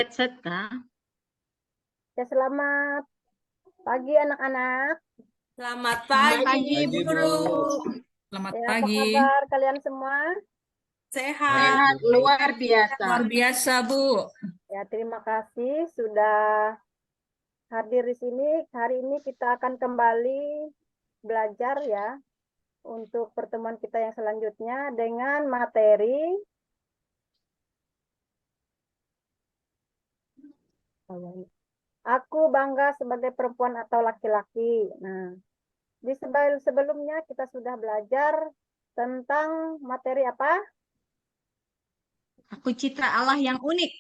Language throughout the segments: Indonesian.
headset kah? Ya, selamat pagi anak-anak. Selamat Selamat pagi, pagi, Bu Bu. Guru. Selamat Ya, apa pagi. kabar kalian semua? Sehat. Sehat luar biasa. Luar biasa, Bu. Ya, terima kasih sudah hadir di sini. Hari ini kita akan kembali belajar ya untuk pertemuan kita yang selanjutnya dengan materi Aku bangga sebagai perempuan atau laki-laki. Nah, di sebelumnya kita sudah belajar tentang materi apa? Aku citra Allah yang unik.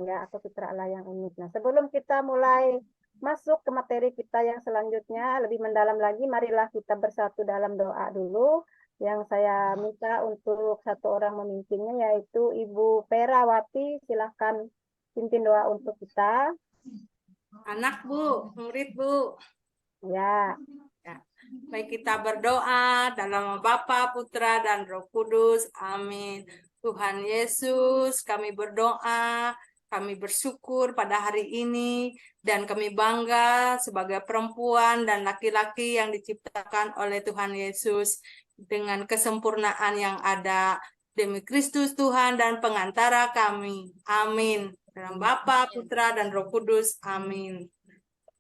Ya, atau citra Allah yang unik. Nah, sebelum kita mulai masuk ke materi kita yang selanjutnya, lebih mendalam lagi, marilah kita bersatu dalam doa dulu. Yang saya minta untuk satu orang memimpinnya, yaitu Ibu Perawati. Silahkan pimpin doa untuk kita. Anak, Bu, murid, Bu. Ya, Baik, kita berdoa dalam nama Bapa, Putra, dan Roh Kudus. Amin. Tuhan Yesus, kami berdoa, kami bersyukur pada hari ini, dan kami bangga sebagai perempuan dan laki-laki yang diciptakan oleh Tuhan Yesus dengan kesempurnaan yang ada demi Kristus Tuhan dan pengantara kami. Amin. Dalam Bapa, Putra, dan Roh Kudus. Amin.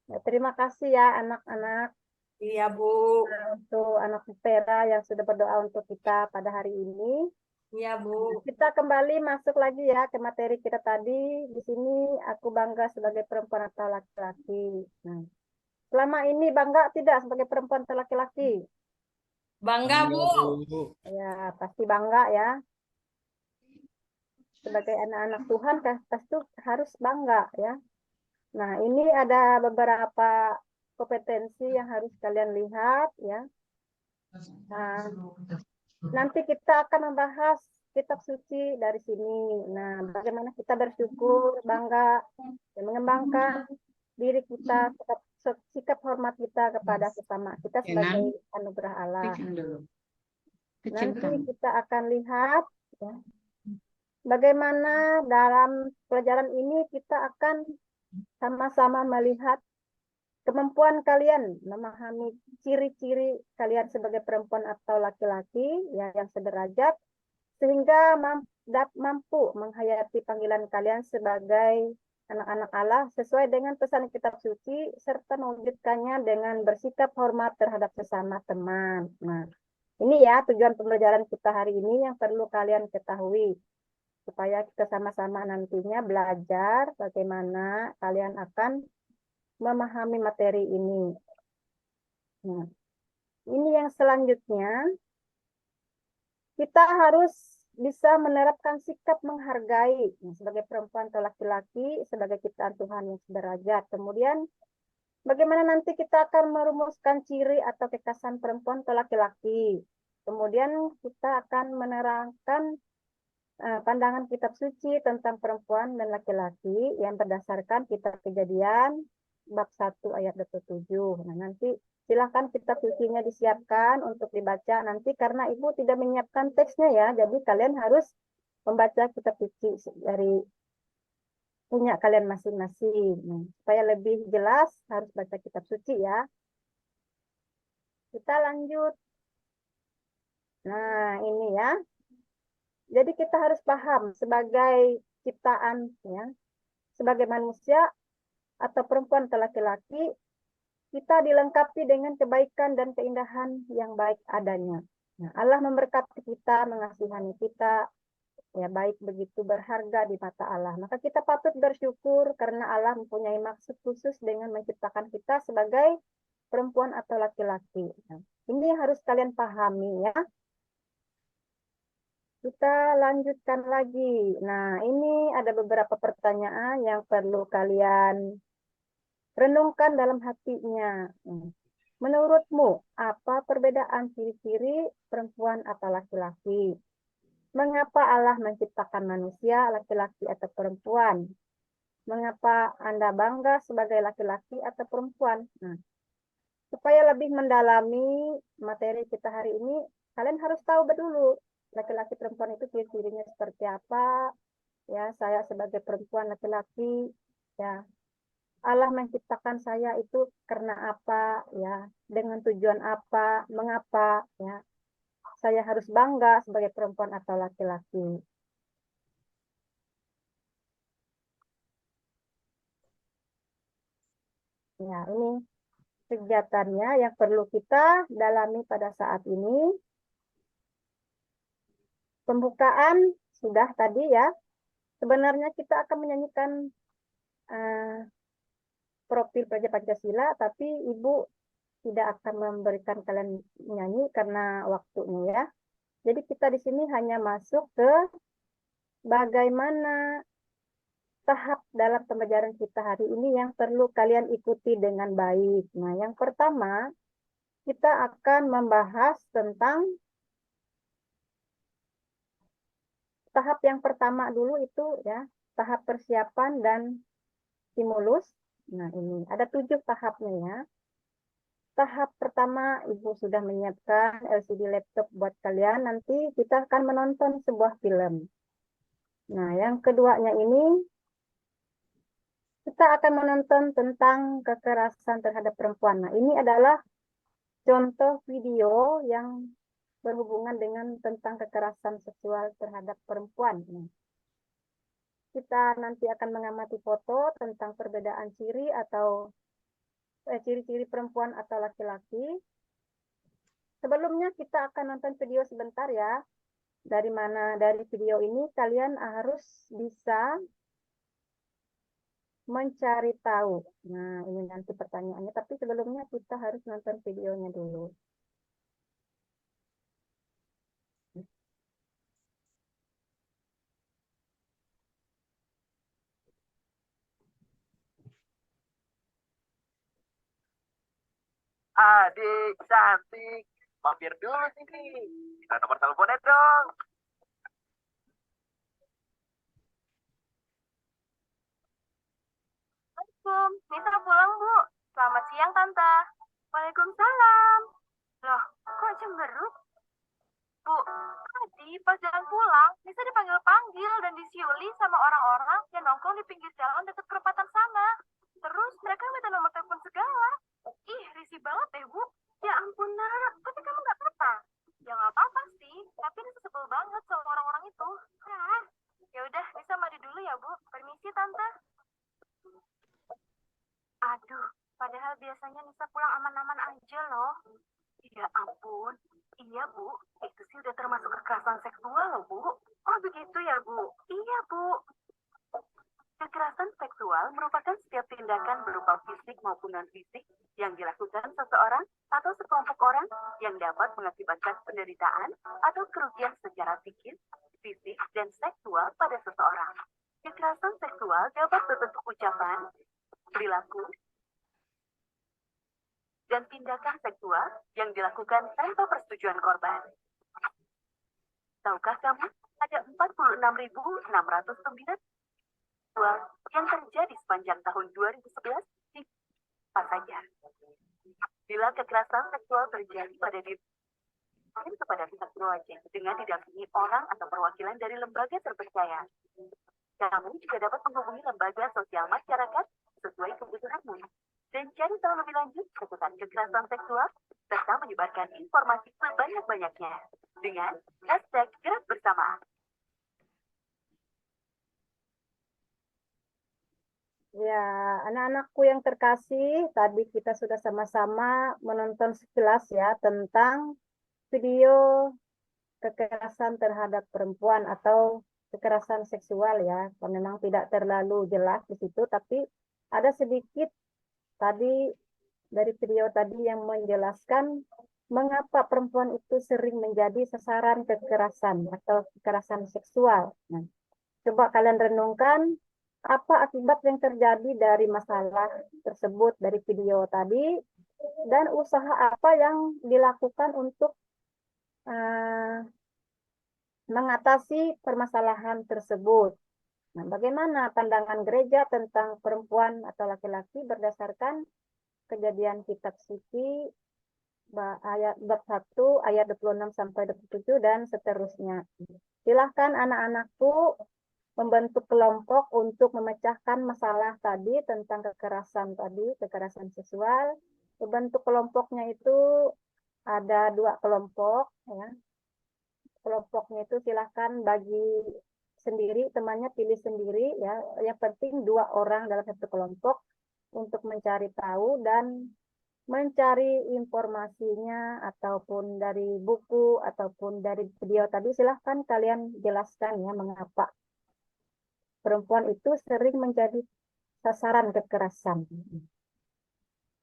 ya, terima kasih ya anak-anak. Iya, Bu. Nah, untuk anak Pera yang sudah berdoa untuk kita pada hari ini. Iya, Bu. Kita kembali masuk lagi ya ke materi kita tadi. Di sini aku bangga sebagai perempuan atau laki-laki. Nah, selama ini bangga tidak sebagai perempuan atau laki-laki? Bangga, Bu. Ya, pasti bangga ya. Sebagai anak-anak Tuhan, pasti harus bangga ya. Nah, ini ada beberapa kompetensi yang harus kalian lihat ya. Nah, nanti kita akan membahas kitab suci dari sini. Nah, bagaimana kita bersyukur, bangga, dan mengembangkan diri kita, sikap hormat kita kepada sesama kita sebagai anugerah Allah. Nanti kita akan lihat ya, bagaimana dalam pelajaran ini kita akan sama-sama melihat kemampuan kalian memahami ciri-ciri kalian sebagai perempuan atau laki-laki ya, yang sederajat, sehingga mampu menghayati panggilan kalian sebagai anak-anak Allah sesuai dengan pesan kitab suci, serta mewujudkannya dengan bersikap hormat terhadap sesama teman. Nah, ini ya tujuan pembelajaran kita hari ini yang perlu kalian ketahui, supaya kita sama-sama nantinya belajar bagaimana kalian akan memahami materi ini. Nah, ini yang selanjutnya, kita harus bisa menerapkan sikap menghargai sebagai perempuan atau laki-laki, sebagai ciptaan Tuhan yang sederajat. Kemudian, bagaimana nanti kita akan merumuskan ciri atau kekhasan perempuan atau laki-laki. Kemudian kita akan menerangkan pandangan kitab suci tentang perempuan dan laki-laki yang berdasarkan kitab Kejadian bab 1 ayat 27. Nah, nanti silakan kitab sucinya disiapkan untuk dibaca nanti, karena Ibu tidak menyiapkan teksnya ya. Jadi kalian harus membaca kitab suci dari punya kalian masing-masing. Nah, supaya lebih jelas harus baca kitab suci ya. Kita lanjut. Nah, ini ya. Jadi kita harus paham sebagai ciptaan ya, sebagai manusia atau perempuan atau laki-laki, kita dilengkapi dengan kebaikan dan keindahan yang baik adanya. Nah, Allah memberkati kita, mengasihani kita, ya baik begitu berharga di mata Allah. Maka kita patut bersyukur karena Allah mempunyai maksud khusus dengan menciptakan kita sebagai perempuan atau laki-laki. Nah, ini harus kalian pahami ya. Kita lanjutkan lagi. Nah, ini ada beberapa pertanyaan yang perlu kalian renungkan dalam hatinya. Menurutmu, apa perbedaan ciri-ciri perempuan atau laki-laki? Mengapa Allah menciptakan manusia, laki-laki atau perempuan? Mengapa Anda bangga sebagai laki-laki atau perempuan? Nah, supaya lebih mendalami materi kita hari ini, kalian harus tahu dulu laki-laki perempuan itu ciri-cirinya seperti apa, ya saya sebagai perempuan laki-laki, ya Allah menciptakan saya itu karena apa, ya dengan tujuan apa, mengapa, ya saya harus bangga sebagai perempuan atau laki-laki. Ya, ini kegiatannya yang perlu kita dalami pada saat ini. Pembukaan sudah tadi ya. Sebenarnya kita akan menyanyikan profil Praja Pancasila, tapi Ibu tidak akan memberikan kalian nyanyi karena waktunya ya. Jadi kita di sini hanya masuk ke bagaimana tahap dalam pembelajaran kita hari ini yang perlu kalian ikuti dengan baik. Nah, yang pertama kita akan membahas tentang tahap yang pertama dulu itu ya, tahap persiapan dan stimulus. Nah, ini ada 7 tahapnya ya. Tahap pertama, Ibu sudah menyiapkan LCD laptop buat kalian. Nanti kita akan menonton sebuah film. Nah, yang keduanya ini, kita akan menonton tentang kekerasan terhadap perempuan. Nah, ini adalah contoh video yang berhubungan dengan tentang kekerasan seksual terhadap perempuan. Nah, kita nanti akan mengamati foto tentang perbedaan ciri atau ciri-ciri perempuan atau laki-laki. Sebelumnya kita akan nonton video sebentar ya. Dari video ini kalian harus bisa mencari tahu. Nah, ini nanti pertanyaannya. Tapi sebelumnya kita harus nonton videonya dulu. Adik cantik, mampir dulu sini. Kita nomor teleponnya dong. Assalamualaikum, Nisa pulang, Bu. Selamat siang, Tante. Waalaikumsalam. Loh, kok cemberut? Bu, tadi pas jalan pulang, Nisa dipanggil-panggil dan disiuli sama orang-orang yang nongkrong di pinggir jalan dekat perempatan sana. Terus mereka minta nomor telepon segala. Ih, risih banget deh, Bu. Ya ampun, Nak. Tapi kamu nggak apa-apa? Ya nggak apa-apa sih, tapi Nisa sebel banget sama orang-orang itu. Hah? Ya udah, Nisa mandi dulu ya, Bu. Permisi, Tante. Aduh, padahal biasanya Nisa pulang aman-aman aja loh. Ya ampun, iya Bu, itu sih udah termasuk kekerasan seksual loh Bu. Oh begitu ya Bu? Iya Bu. Kekerasan seksual merupakan setiap tindakan berupa fisik maupun non-fisik yang dilakukan seseorang atau sekelompok orang yang dapat mengakibatkan penderitaan atau kerugian secara psikis, fisik, dan seksual pada seseorang. Kekerasan seksual dapat berbentuk ucapan, perilaku, dan tindakan seksual yang dilakukan tanpa persetujuan korban. Tahukah kamu, ada 46.609 seksual yang terjadi sepanjang tahun 2011 di apa saja. Bila kekerasan seksual terjadi pada diri kepada pihak berwajib dengan didampingi orang atau perwakilan dari lembaga terpercaya. Kamu juga dapat menghubungi lembaga sosial masyarakat sesuai kebutuhanmu dan cari tahu lebih lanjut seputar kekerasan seksual serta menyebarkan informasi sebanyak-banyaknya dengan #Gerak Bersama. Ya, anak-anakku yang terkasih, tadi kita sudah sama-sama menonton sekilas ya tentang video kekerasan terhadap perempuan atau kekerasan seksual ya. Memang tidak terlalu jelas di situ, tapi ada sedikit tadi dari video tadi yang menjelaskan mengapa perempuan itu sering menjadi sasaran kekerasan atau kekerasan seksual. Nah, coba kalian renungkan apa akibat yang terjadi dari masalah tersebut dari video tadi dan usaha apa yang dilakukan untuk mengatasi permasalahan tersebut. Nah, bagaimana pandangan gereja tentang perempuan atau laki-laki berdasarkan kejadian kitab suci ayat bab 1 ayat 26 sampai 27 dan seterusnya. Silahkan anak-anakku membentuk kelompok untuk memecahkan masalah tadi tentang kekerasan seksual. Membentuk kelompoknya itu ada 2 kelompok, ya. Kelompoknya itu silahkan bagi sendiri, temannya pilih sendiri, ya. Yang penting 2 orang dalam satu kelompok untuk mencari tahu dan mencari informasinya ataupun dari buku ataupun dari video tadi. Silahkan kalian jelaskan ya mengapa perempuan itu sering menjadi sasaran kekerasan.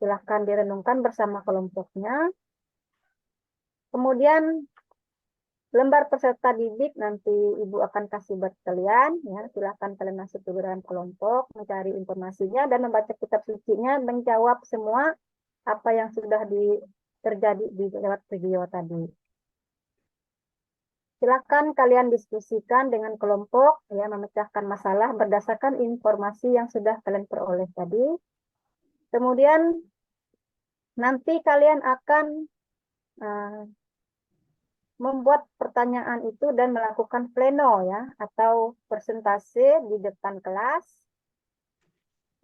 Silahkan direnungkan bersama kelompoknya. Kemudian lembar peserta didik nanti Ibu akan kasih buat kalian. Ya, silahkan kalian masuk ke dalam kelompok, mencari informasinya dan membaca kitab sucinya, menjawab semua apa yang sudah terjadi di lewat video tadi. Silakan kalian diskusikan dengan kelompok, ya, memecahkan masalah berdasarkan informasi yang sudah kalian peroleh tadi. Kemudian nanti kalian akan membuat pertanyaan itu dan melakukan pleno, ya, atau presentase di depan kelas.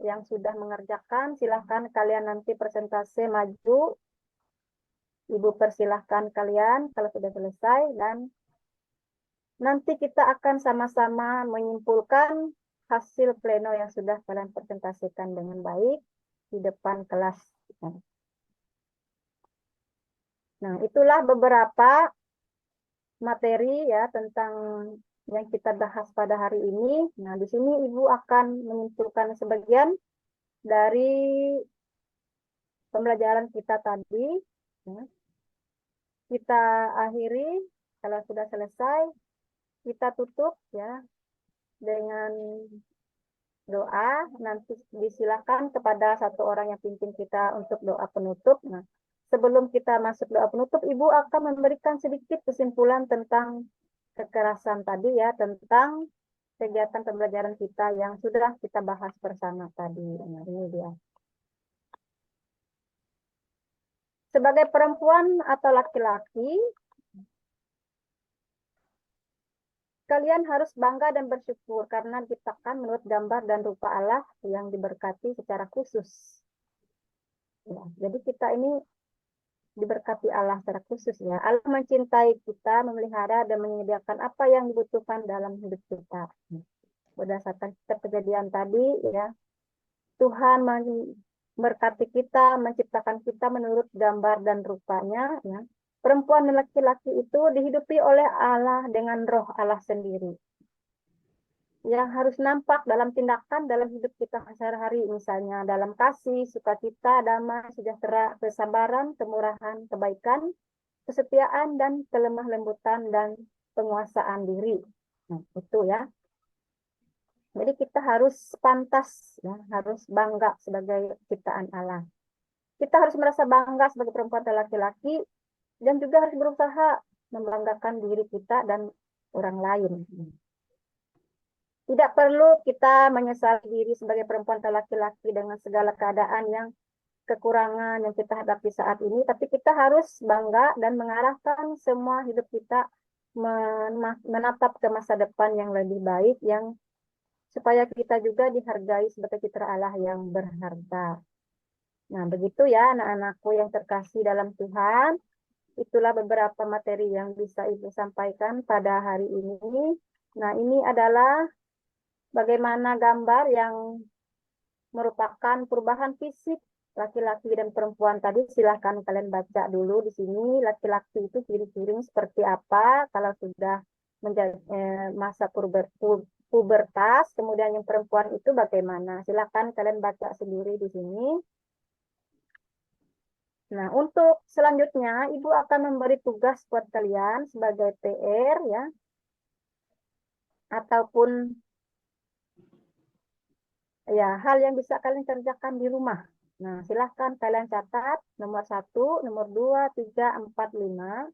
Yang sudah mengerjakan, silahkan kalian nanti presentase maju. Ibu persilahkan kalian kalau sudah selesai, dan nanti kita akan sama-sama menyimpulkan hasil pleno yang sudah kalian presentasikan dengan baik di depan kelas. Nah, itulah beberapa materi ya tentang yang kita bahas pada hari ini. Nah, di sini Ibu akan menyimpulkan sebagian dari pembelajaran kita tadi. Kita akhiri, kalau sudah selesai, kita tutup ya dengan doa. Nanti disilakan kepada satu orang yang pimpin kita untuk doa penutup. Nah, sebelum kita masuk doa penutup, Ibu akan memberikan sedikit kesimpulan tentang kekerasan tadi ya, tentang kegiatan pembelajaran kita yang sudah kita bahas bersama tadi. Nah, ini dia. Sebagai perempuan atau laki-laki, kalian harus bangga dan bersyukur karena diciptakan menurut gambar dan rupa Allah yang diberkati secara khusus. Ya, jadi kita ini diberkati Allah secara khusus ya. Allah mencintai kita, memelihara dan menyediakan apa yang dibutuhkan dalam hidup kita. Berdasarkan kejadian tadi ya, Tuhan memberkati kita, menciptakan kita menurut gambar dan rupanya ya. Perempuan dan laki-laki itu dihidupi oleh Allah dengan roh Allah sendiri. Yang harus nampak dalam tindakan dalam hidup kita sehari-hari, misalnya dalam kasih, sukacita, damai, sejahtera, kesabaran, kemurahan, kebaikan, kesetiaan, dan kelemah lembutan, dan penguasaan diri. Nah, itu ya. Jadi kita harus pantas, ya, harus bangga sebagai ciptaan Allah. Kita harus merasa bangga sebagai perempuan dan laki-laki, dan juga harus berusaha membanggakan diri kita dan orang lain. Tidak perlu kita menyesali diri sebagai perempuan atau laki-laki dengan segala keadaan yang kekurangan yang kita hadapi saat ini, tapi kita harus bangga dan mengarahkan semua hidup kita menatap ke masa depan yang lebih baik, yang supaya kita juga dihargai sebagai citra Allah yang berharga. Nah, begitu ya anak-anakku yang terkasih dalam Tuhan. Itulah beberapa materi yang bisa Ibu sampaikan pada hari ini. Nah, ini adalah bagaimana gambar yang merupakan perubahan fisik laki-laki dan perempuan tadi. Silahkan kalian baca dulu di sini. Laki-laki itu ciri-cirinya seperti apa kalau sudah menjadi masa pubertas. Kemudian yang perempuan itu bagaimana. Silahkan kalian baca sendiri di sini. Nah, untuk selanjutnya Ibu akan memberi tugas buat kalian sebagai PR ya. Ataupun ya hal yang bisa kalian kerjakan di rumah. Nah, silahkan kalian catat nomor 1, nomor 2, 3, 4, 5.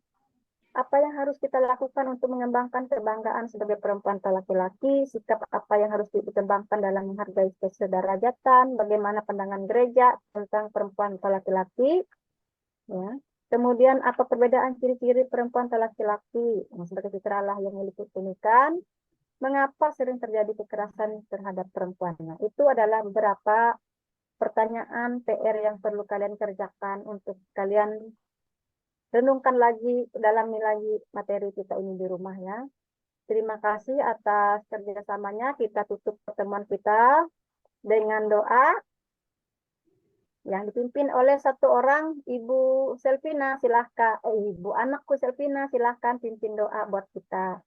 Apa yang harus kita lakukan untuk mengembangkan kebanggaan sebagai perempuan atau laki-laki, sikap apa yang harus dikembangkan dalam menghargai kesederajatan, bagaimana pandangan gereja tentang perempuan atau laki-laki. Ya. Kemudian apa perbedaan ciri-ciri perempuan atau laki-laki sebagai citra Allah yang milik keunikan. mengapa sering terjadi kekerasan terhadap perempuan? Nah, itu adalah beberapa pertanyaan PR yang perlu kalian kerjakan untuk kalian renungkan lagi, dalami lagi materi kita ini di rumah ya. Terima kasih atas kerjasamanya. Kita tutup pertemuan kita dengan doa yang dipimpin oleh satu orang, Ibu Selvina. Silahkan, Ibu anakku Selvina, silahkan pimpin doa buat kita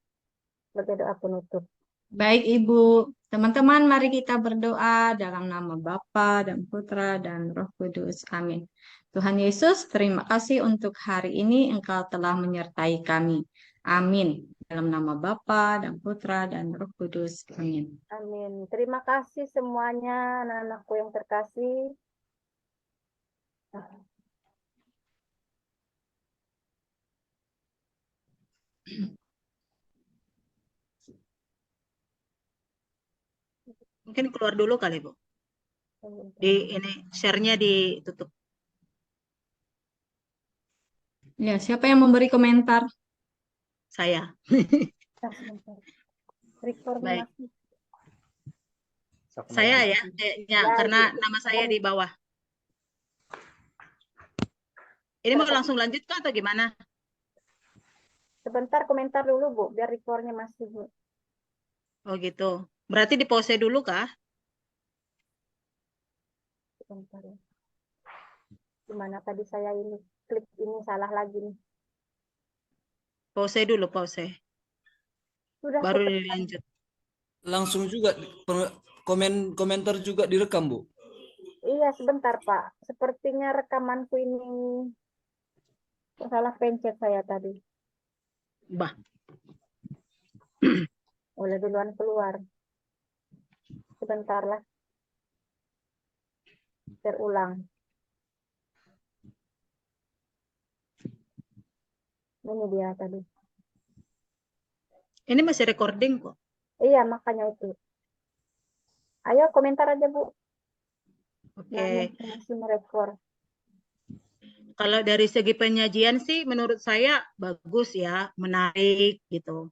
sebagai doa penutup. Baik Ibu, teman-teman mari kita berdoa dalam nama Bapa dan Putra dan Roh Kudus. Amin. Tuhan Yesus, terima kasih untuk hari ini Engkau telah menyertai kami. Amin. Dalam nama Bapa dan Putra dan Roh Kudus. Amin. Amin. Terima kasih semuanya anak-anakku yang terkasih. Mungkin keluar dulu kali, Bu. Di ini share-nya ditutup. Ya, siapa yang memberi komentar? Saya. Rekornya Baik. masih. Saya ya, karena nama saya di bawah. Ini mau langsung lanjut kah atau gimana? Sebentar komentar dulu Bu, biar rekornya masih Bu. Oh gitu. Berarti di pause dulu kah? Sebentar ya. Gimana tadi saya ini klik ini salah lagi nih. Pause dulu, pause. Sudah Baru aku- dilanjut. Langsung juga komentar juga direkam, Bu. Iya sebentar Pak. Sepertinya rekamanku ini salah pencet saya tadi. Bah, Oleh duluan keluar. Sebentar lah. Terulang. Ini dia tadi. ini masih recording kok. Iya makanya itu. Ayo komentar aja Bu. Oke. Nah, masih merekor. Kalau dari segi penyajian sih menurut saya bagus ya, menarik gitu.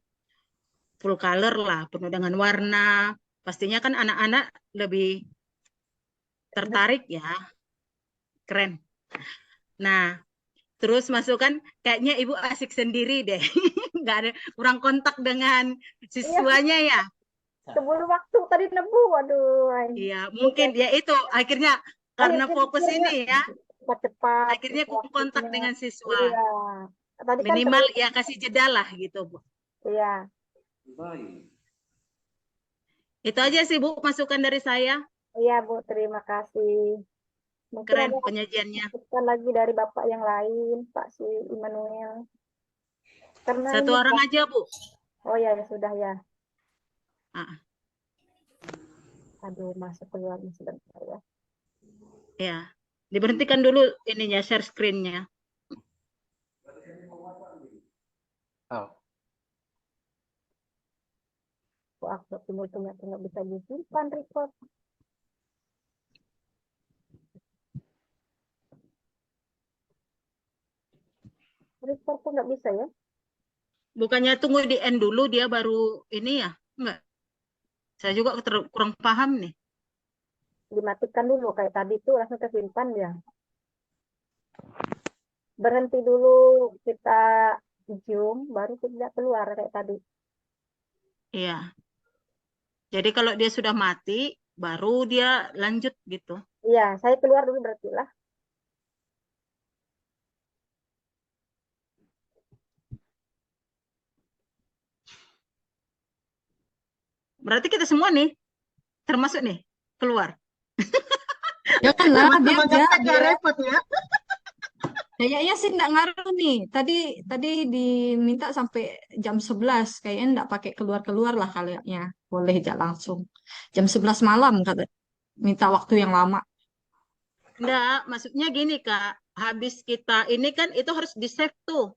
Full color lah, penuh dengan warna. Pastinya kan anak-anak lebih tertarik ya. Keren. Nah, terus masukkan kayaknya Ibu asik sendiri deh. Nggak ada kurang kontak dengan siswanya ya. Sebelum waktu tadi nebu, waduh. Iya, mungkin ya itu akhirnya karena fokus ini ya. Cepat-cepat. Akhirnya kontak waktunya. dengan siswa. Iya. Tadi kan Minimal ya kasih jeda lah gitu, Bu. iya. Itu aja sih, Bu, masukan dari saya. Iya Bu, terima kasih. Mungkin Keren ada penyajiannya. masukan lagi dari Bapak yang lain, Pak si Immanuel. Karena Satu ini orang Pak- aja, Bu. Oh ya, sudah ya. Ah, Aduh, masuk keluar nih sebentar ya. ya. Diberhentikan dulu ininya, share screen-nya. Kok aku timbul ternyata nggak bisa disimpan record. Record kok nggak bisa ya? Bukannya tunggu di end dulu, dia baru ini ya? Enggak. Saya juga kurang paham nih. Dimatikan dulu kayak tadi tuh langsung kesimpan ya. Berhenti dulu kita zoom baru tidak keluar kayak tadi. Iya. Jadi kalau dia sudah mati, baru dia lanjut gitu. Iya, saya keluar dulu berarti lah. Berarti kita semua nih, termasuk nih, keluar. Janganlah, biar Nggak repot ya. kayaknya sih enggak ngaruh nih. Tadi diminta sampai jam 11. Kayaknya enggak pakai keluar-keluar lah kayaknya. Boleh aja langsung. Jam 11 malam kata. Minta waktu yang lama. Enggak, maksudnya gini Kak, habis kita ini kan itu harus di-save tuh.